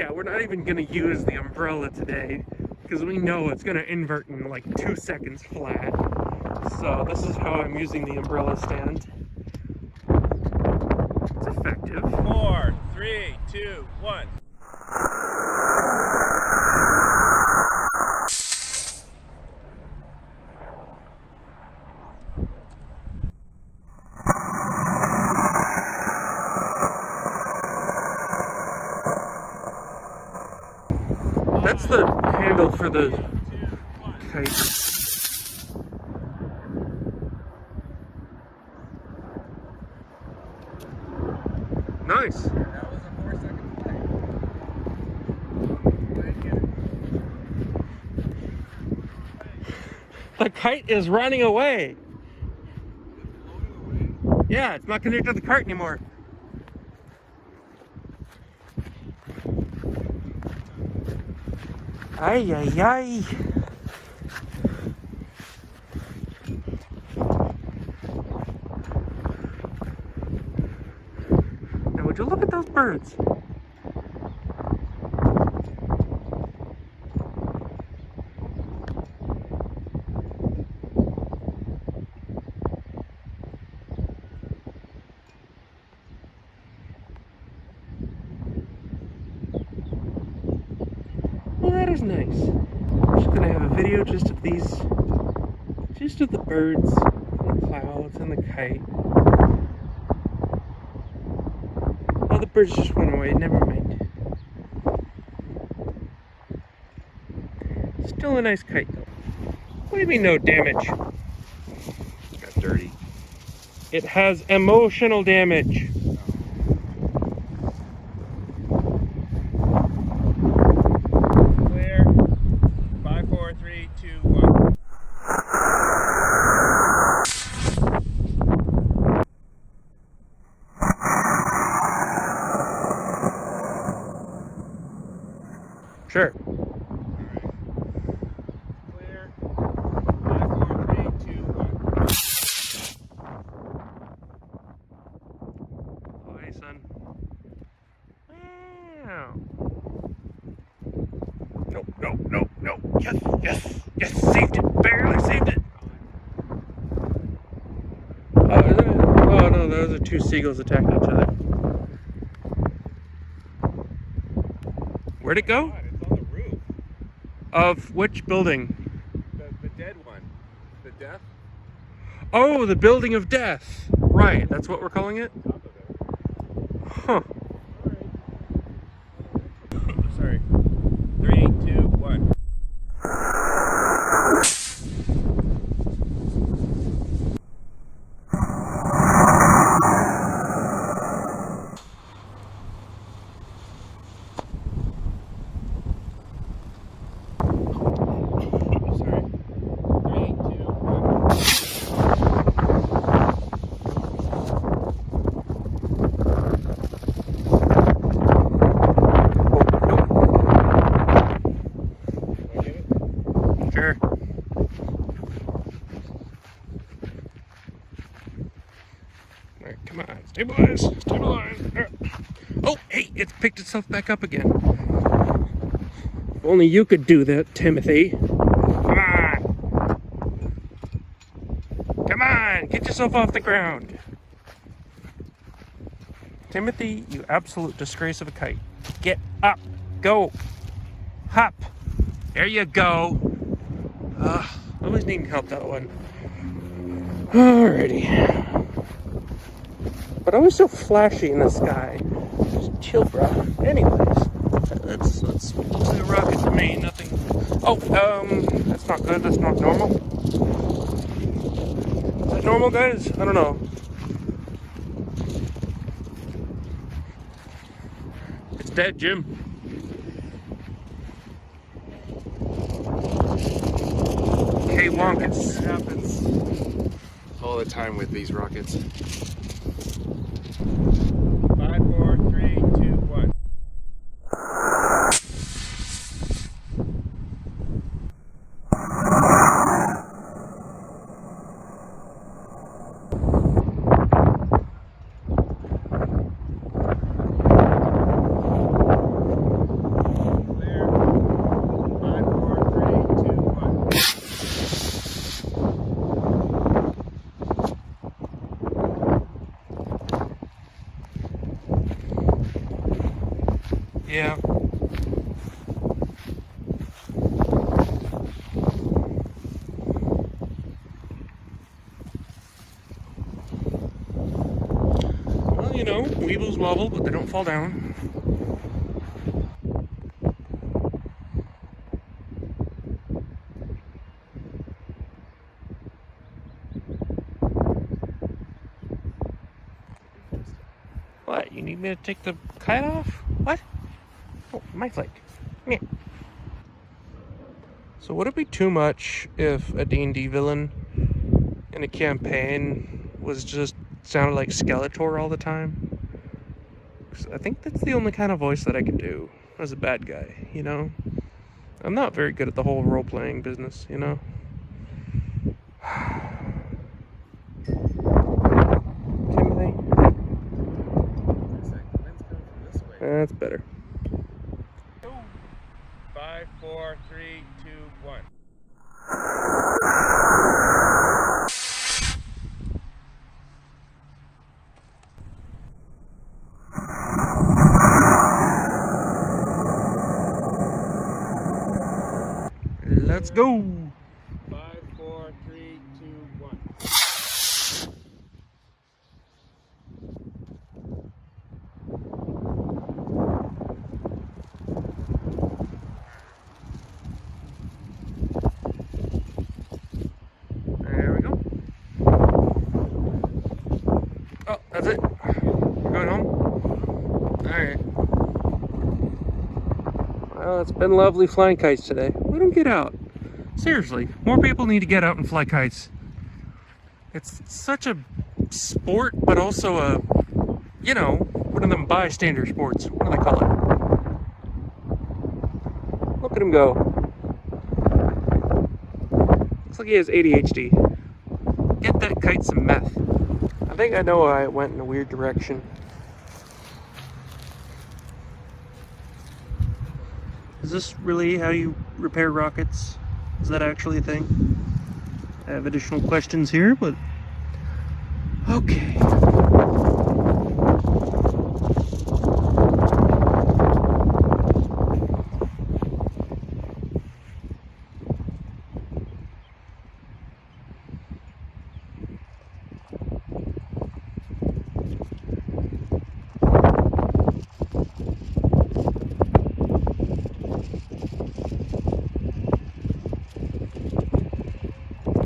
yeah, we're not even gonna use the umbrella today because we know it's gonna invert in like 2 seconds flat. So this is how I'm using the umbrella stand. It's effective. 4, 3, 2, 1. That's the handle for the kite. Nice. That was a 4-second flight. The kite is running away. Yeah, it's not connected to the cart anymore. Ay, ay, ay. Now, would you look at those birds? Well, that is nice. I'm just gonna have a video just of these, just of the birds, and the clouds, and the kite. Oh, the birds just went away, never mind. Still a nice kite, though. What do you mean, no damage? Got dirty. It has emotional damage. Clear. 5, 4, 3, 2, 1. Sure. Clear. 5, 4, 3, 2, 1. Oh, hey, son. Wow. Nope, nope, nope, nope. Yes, yes, yes, saved it. Barely saved it. Oh, isn't it? Oh, no, those are two seagulls attacking each other. Where'd it go? God, it's on the roof. Of which building? The dead one. The death. Oh, the building of death. Right, that's what we're calling it? Top of it. Huh. Alright. Sorry. 3, 2, 1. Sorry. 3, 2, 1. Sure. Alright, come on. Stabilize. Stabilize. Oh, hey, it's picked itself back up again. If only you could do that, Timothy. Come on. Come on. Get yourself off the ground. Timothy, you absolute disgrace of a kite. Get up. Go. Hop. There you go. Always needing help, that one. Alrighty. But always so flashy in the sky. Just chill, bro. Anyways, let's play rocket to me. Nothing. Oh, that's not good. That's not normal. Is that normal, guys? I don't know. It's dead, Jim. Hey, Wonk, It happens all the time with these rockets. 5, 4, 3, 2, 1. Yeah. Well, you know, weevils wobble, but they don't fall down. What? You need me to take the kite off? What? Oh, my flake. Yeah. So would it be too much if a D&D villain in a campaign was just sounded like Skeletor all the time? 'Cause I think that's the only kind of voice that I can do as a bad guy, you know? I'm not very good at the whole role-playing business, you know? Timothy? That's better. 5, 4, 3, 2, 1. Let's go! 5, 4, 3, 2, 1. There we go. Oh, that's it. We're going home? Alright. Well, it's been lovely flying kites today. Let them get out. Seriously, more people need to get out and fly kites. It's such a sport, but also a, you know, one of them bystander sports. What do they call it? Look at him go. Looks like he has ADHD. Get that kite some meth. I think I know why it went in a weird direction. Is this really how you repair rockets? Is that actually a thing? I have additional questions here, but okay.